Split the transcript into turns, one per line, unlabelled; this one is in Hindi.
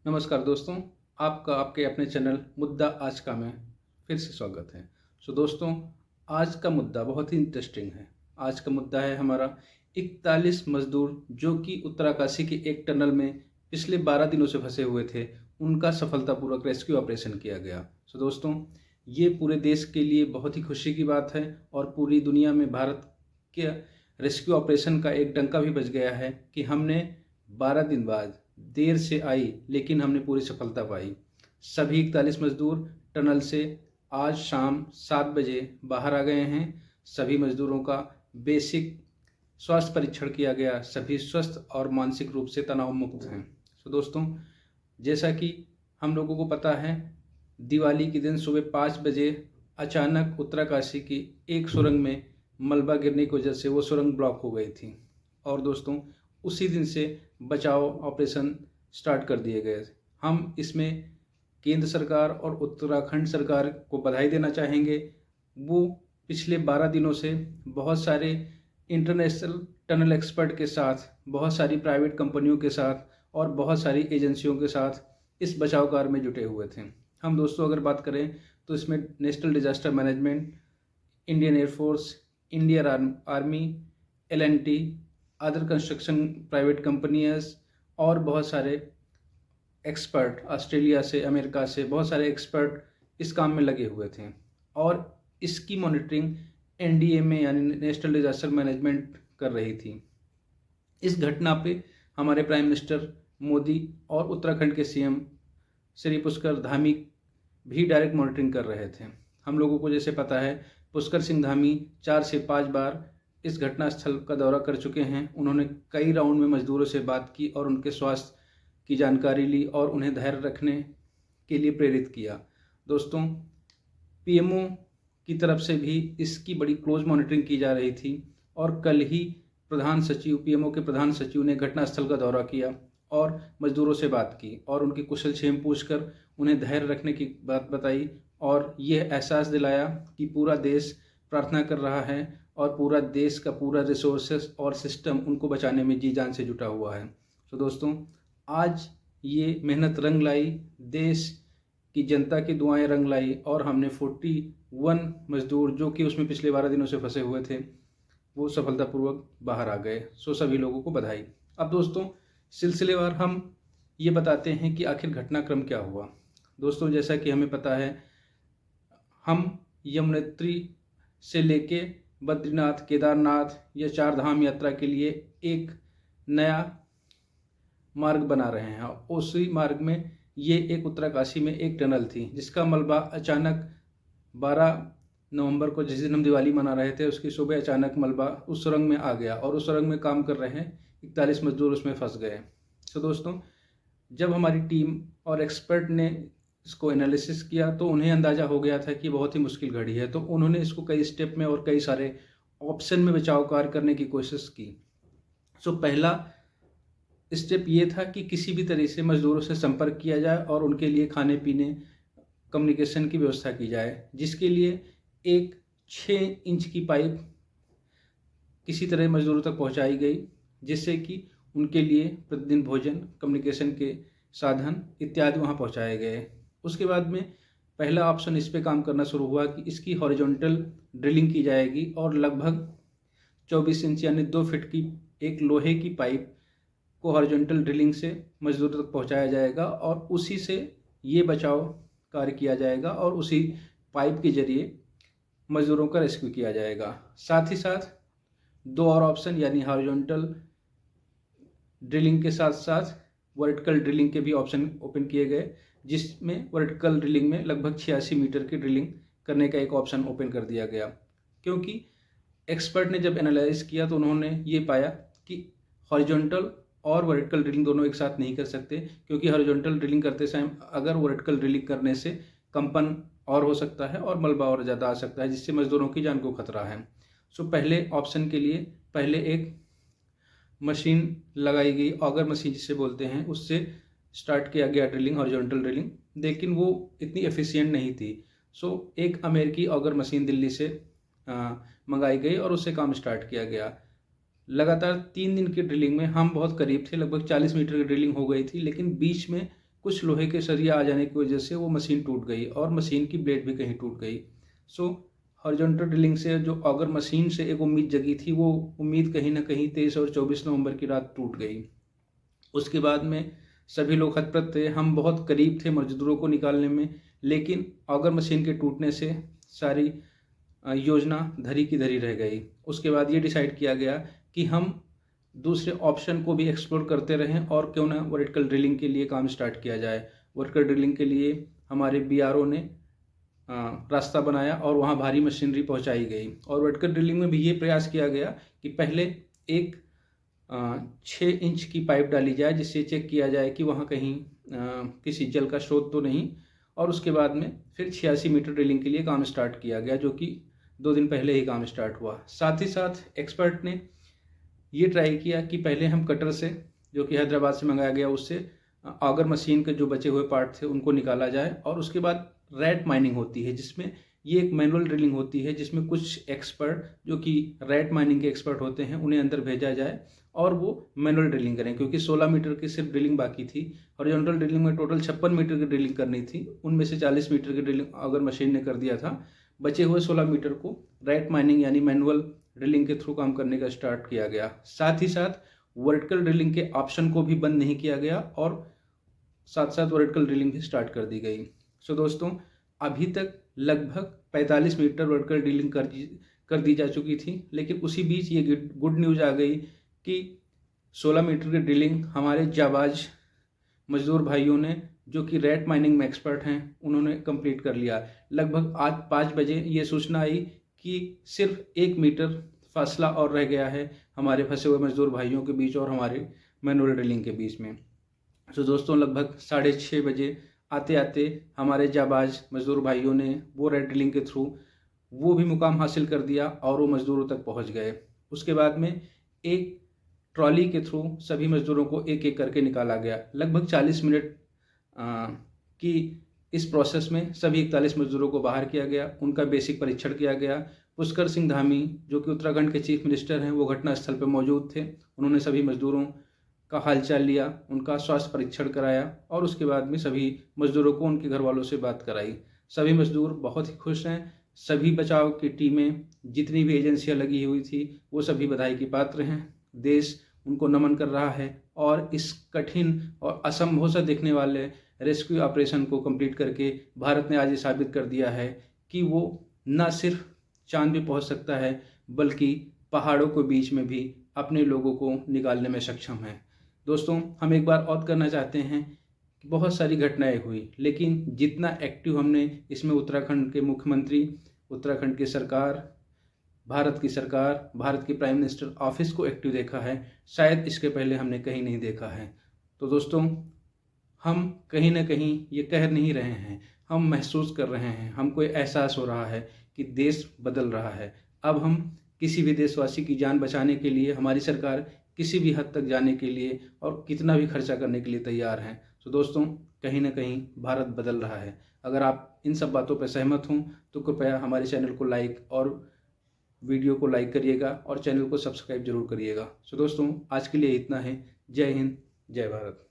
नमस्कार दोस्तों, आपका आपके अपने चैनल मुद्दा आज का में फिर से स्वागत है। दोस्तों, आज का मुद्दा बहुत ही इंटरेस्टिंग है। आज का मुद्दा है हमारा 41 मजदूर जो कि उत्तराकाशी के एक टनल में पिछले 12 दिनों से फंसे हुए थे, उनका सफलतापूर्वक रेस्क्यू ऑपरेशन किया गया। दोस्तों, ये पूरे देश के लिए बहुत ही खुशी की बात है और पूरी दुनिया में भारत के रेस्क्यू ऑपरेशन का एक डंका भी बज गया है कि हमने 12 दिन बाद देर से आई लेकिन हमने पूरी सफलता पाई। सभी 41 मजदूर टनल से आज शाम 7 बजे बाहर आ गए हैं। सभी मजदूरों का बेसिक स्वास्थ्य परीक्षण किया गया। सभी स्वस्थ और मानसिक रूप से तनाव मुक्त हैं। दोस्तों, जैसा कि हम लोगों को पता है, दिवाली के दिन सुबह 5 बजे अचानक उत्तराकाशी की एक सुरंग में मलबा गिरने की वजह से वो सुरंग ब्लॉक हो गई थी और दोस्तों उसी दिन से बचाव ऑपरेशन स्टार्ट कर दिए गए। हम इसमें केंद्र सरकार और उत्तराखंड सरकार को बधाई देना चाहेंगे। वो पिछले 12 दिनों से बहुत सारे इंटरनेशनल टनल एक्सपर्ट के साथ, बहुत सारी प्राइवेट कंपनियों के साथ और बहुत सारी एजेंसियों के साथ इस बचाव कार्य में जुटे हुए थे। हम दोस्तों अगर बात करें तो इसमें national disaster management, Indian air force, Indian army, L&T, other construction private companies और बहुत सारे एक्सपर्ट ऑस्ट्रेलिया से, अमेरिका से बहुत सारे एक्सपर्ट इस काम में लगे हुए थे और इसकी मॉनिटरिंग एनडीएमए यानी नेशनल डिजास्टर मैनेजमेंट कर रही थी। इस घटना पे हमारे प्राइम मिनिस्टर मोदी और उत्तराखंड के सीएम श्री पुष्कर धामी भी डायरेक्ट मॉनिटरिंग कर रहे थे। हम लोगों को जैसे पता है, पुष्कर सिंह धामी 4 से 5 बार इस घटना स्थल का दौरा कर चुके हैं। उन्होंने कई राउंड में मजदूरों से बात की और उनके स्वास्थ्य की जानकारी ली और उन्हें धैर्य रखने के लिए प्रेरित किया। दोस्तों, पीएमओ की तरफ से भी इसकी बड़ी क्लोज मॉनिटरिंग की जा रही थी और कल ही प्रधान सचिव, पीएमओ के प्रधान सचिव ने घटनास्थल का दौरा किया और मजदूरों से बात की और उनकी कुशल क्षेम पूछकर उन्हें धैर्य रखने की बात बताई और यह एहसास दिलाया कि पूरा देश प्रार्थना कर रहा है और पूरा देश का पूरा रिसोर्सेस और सिस्टम उनको बचाने में जी जान से जुटा हुआ है। दोस्तों, आज ये मेहनत रंग लाई, देश की जनता की दुआएं रंग लाई और हमने 41 मजदूर जो कि उसमें पिछले 12 दिनों से फंसे हुए थे, वो सफलतापूर्वक बाहर आ गए। सभी लोगों को बधाई। अब दोस्तों, सिलसिलेवार हम ये बताते हैं कि आखिर घटनाक्रम क्या हुआ। दोस्तों, जैसा कि हमें पता है, हम यमुनोत्री से लेके बद्रीनाथ, केदारनाथ या 4 धाम यात्रा के लिए एक नया मार्ग बना रहे हैं। उसी मार्ग में ये एक उत्तराकाशी में एक टनल थी जिसका मलबा अचानक 12 नवंबर को, जिस दिन हम दिवाली मना रहे थे, उसकी सुबह अचानक मलबा उस सुरंग में आ गया और उस सुरंग में काम कर रहे 41 मजदूर उसमें फंस गए। दोस्तों, जब हमारी टीम और एक्सपर्ट ने इसको एनालिसिस किया तो उन्हें अंदाज़ा हो गया था कि बहुत ही मुश्किल घड़ी है, तो उन्होंने इसको कई स्टेप में और कई सारे ऑप्शन में बचाव कार्य करने की कोशिश की। पहला स्टेप ये था कि किसी भी तरह से मजदूरों से संपर्क किया जाए और उनके लिए खाने पीने, कम्युनिकेशन की व्यवस्था की जाए, जिसके लिए एक 6 इंच की पाइप किसी तरह मजदूरों तक पहुंचाई गई, जिससे कि उनके लिए प्रतिदिन भोजन, कम्युनिकेशन के साधन इत्यादि वहां पहुंचाए गए। उसके बाद में पहला ऑप्शन इस पे काम करना शुरू हुआ कि इसकी हॉरिजॉन्टल ड्रिलिंग की जाएगी और लगभग 24 इंच यानी 2 फीट की एक लोहे की पाइप को हॉरिजॉन्टल ड्रिलिंग से मजदूरों तक पहुंचाया जाएगा और उसी से ये बचाव कार्य किया जाएगा और उसी पाइप के जरिए मजदूरों का रेस्क्यू किया जाएगा। साथ ही साथ 2 और ऑप्शन यानी हॉरिजॉन्टल ड्रिलिंग के साथ साथ वर्टिकल ड्रिलिंग के भी ऑप्शन ओपन किए गए, जिसमें वर्टिकल ड्रिलिंग में लगभग 86 मीटर की ड्रिलिंग करने का एक ऑप्शन ओपन कर दिया गया। क्योंकि एक्सपर्ट ने जब एनालाइज किया तो उन्होंने ये पाया कि हॉरिजॉन्टल और वर्टिकल ड्रिलिंग दोनों एक साथ नहीं कर सकते, क्योंकि हॉरिजॉन्टल ड्रिलिंग करते समय अगर वर्टिकल ड्रिलिंग करने से कंपन और हो सकता है और मलबा और ज़्यादा आ सकता है, जिससे मजदूरों की जान को खतरा है। पहले ऑप्शन के लिए पहले एक मशीन लगाई गई, ऑगर मशीन जिसे बोलते हैं, उससे स्टार्ट किया गया ड्रिलिंग, हॉरिजॉन्टल ड्रिलिंग, लेकिन वो इतनी एफिशिएंट नहीं थी। एक अमेरिकी ऑगर मशीन दिल्ली से मंगाई गई और उससे काम स्टार्ट किया गया। लगातार 3 दिन की ड्रिलिंग में हम बहुत करीब थे, लगभग 40 मीटर की ड्रिलिंग हो गई थी, लेकिन बीच में कुछ लोहे के सरिया आ जाने की वजह से वो मशीन टूट गई और मशीन की ब्लेड भी कहीं टूट गई। सो हॉरिजॉन्टल ड्रिलिंग से जो ऑगर मशीन से एक उम्मीद जगी थी, वो उम्मीद कहीं ना कहीं 23 और 24 नवंबर की रात टूट गई। उसके बाद में सभी लोग हतप्रत थे, हम बहुत करीब थे मजदूरों को निकालने में, लेकिन ऑगर मशीन के टूटने से सारी योजना धरी की धरी रह गई। उसके बाद ये डिसाइड किया गया कि हम दूसरे ऑप्शन को भी एक्सप्लोर करते रहें और क्यों ना वर्टिकल ड्रिलिंग के लिए काम स्टार्ट किया जाए। वर्टिकल ड्रिलिंग के लिए हमारे BRO ने रास्ता बनाया और वहाँ भारी मशीनरी पहुँचाई गई। और वर्टिकल ड्रिलिंग में भी ये प्रयास किया गया कि पहले एक 6 इंच की पाइप डाली जाए, जिससे चेक किया जाए कि वहाँ कहीं किसी जल का स्रोत तो नहीं, और उसके बाद में फिर 86 मीटर ड्रिलिंग के लिए काम स्टार्ट किया गया, जो कि 2 दिन पहले ही काम स्टार्ट हुआ। साथ ही साथ एक्सपर्ट ने ये ट्राई किया कि पहले हम कटर से, जो कि हैदराबाद से मंगाया गया, उससे ऑगर मशीन के जो बचे हुए पार्ट थे उनको निकाला जाए, और उसके बाद रैट माइनिंग होती है, जिसमें ये एक मैनुअल ड्रिलिंग होती है, जिसमें कुछ एक्सपर्ट जो कि रैट माइनिंग के एक्सपर्ट होते हैं उन्हें अंदर भेजा जाए और वो मैनुअल ड्रिलिंग करें, क्योंकि 16 मीटर की सिर्फ ड्रिलिंग बाकी थी। हॉरिजॉन्टल ड्रिलिंग में टोटल 56 मीटर की ड्रिलिंग करनी थी, उनमें से 40 मीटर की ड्रिलिंग अगर मशीन ने कर दिया था। बचे हुए 16 मीटर को रैट माइनिंग यानी मैनुअल ड्रिलिंग के थ्रू काम करने का स्टार्ट किया गया। साथ ही साथ वर्टिकल ड्रिलिंग के ऑप्शन को भी बंद नहीं किया गया और साथ साथ वर्टिकल ड्रिलिंग भी स्टार्ट कर दी गई। सो दोस्तों, अभी तक लगभग 45 मीटर वर्टिकल ड्रिलिंग कर दी जा चुकी थी, लेकिन उसी बीच ये गुड न्यूज़ आ गई कि 16 मीटर की ड्रिलिंग हमारे जाबाज मजदूर भाइयों ने, जो कि रैट माइनिंग में एक्सपर्ट हैं, उन्होंने कंप्लीट कर लिया। लगभग आज 5 बजे ये सूचना आई कि सिर्फ 1 मीटर फासला और रह गया है हमारे फंसे हुए मजदूर भाइयों के बीच और हमारे मैनुअल ड्रिलिंग के बीच में। तो दोस्तों, लगभग 6:30 बजे आते आते हमारे जाबाज मजदूर भाइयों ने वो रैट ड्रिलिंग के थ्रू वो भी मुकाम हासिल कर दिया और वो मजदूरों तक पहुंच गए। उसके बाद में एक ट्रॉली के थ्रू सभी मजदूरों को एक एक करके निकाला गया। लगभग 40 मिनट की इस प्रोसेस में सभी 41 मजदूरों को बाहर किया गया, उनका बेसिक परीक्षण किया गया। पुष्कर सिंह धामी, जो कि उत्तराखंड के चीफ मिनिस्टर हैं, वो घटनास्थल पर मौजूद थे। उन्होंने सभी मजदूरों का हालचाल लिया, उनका स्वास्थ्य परीक्षण कराया और उसके बाद में सभी मजदूरों को उनके घर वालों से बात कराई। सभी मजदूर बहुत ही खुश हैं। सभी बचाव की टीमें, जितनी भी एजेंसियां लगी हुई थी, वो सभी बधाई की पात्र हैं। देश उनको नमन कर रहा है और इस कठिन और असंभव सा दिखने वाले रेस्क्यू ऑपरेशन को कंप्लीट करके भारत ने आज ये साबित कर दिया है कि वो न सिर्फ चांद पे पहुंच सकता है, बल्कि पहाड़ों के बीच में भी अपने लोगों को निकालने में सक्षम है। दोस्तों, हम एक बार और करना चाहते हैं कि बहुत सारी घटनाएं हुई, लेकिन जितना एक्टिव हमने इसमें उत्तराखंड के मुख्यमंत्री, उत्तराखंड की सरकार, भारत की सरकार, भारत की प्राइम मिनिस्टर ऑफिस को एक्टिव देखा है, शायद इसके पहले हमने कहीं नहीं देखा है। तो दोस्तों, हम कहीं ना कहीं ये कह नहीं रहे हैं, हम महसूस कर रहे हैं, हमको एहसास हो रहा है कि देश बदल रहा है। अब हम किसी भी देशवासी की जान बचाने के लिए, हमारी सरकार किसी भी हद तक जाने के लिए और कितना भी खर्चा करने के लिए तैयार हैं। तो दोस्तों, कहीं ना कहीं भारत बदल रहा है। अगर आप इन सब बातों पर सहमत हों तो कृपया हमारे चैनल को लाइक और वीडियो को लाइक करिएगा और चैनल को सब्सक्राइब जरूर करिएगा। सो दोस्तों, आज के लिए इतना है। जय हिंद, जय भारत।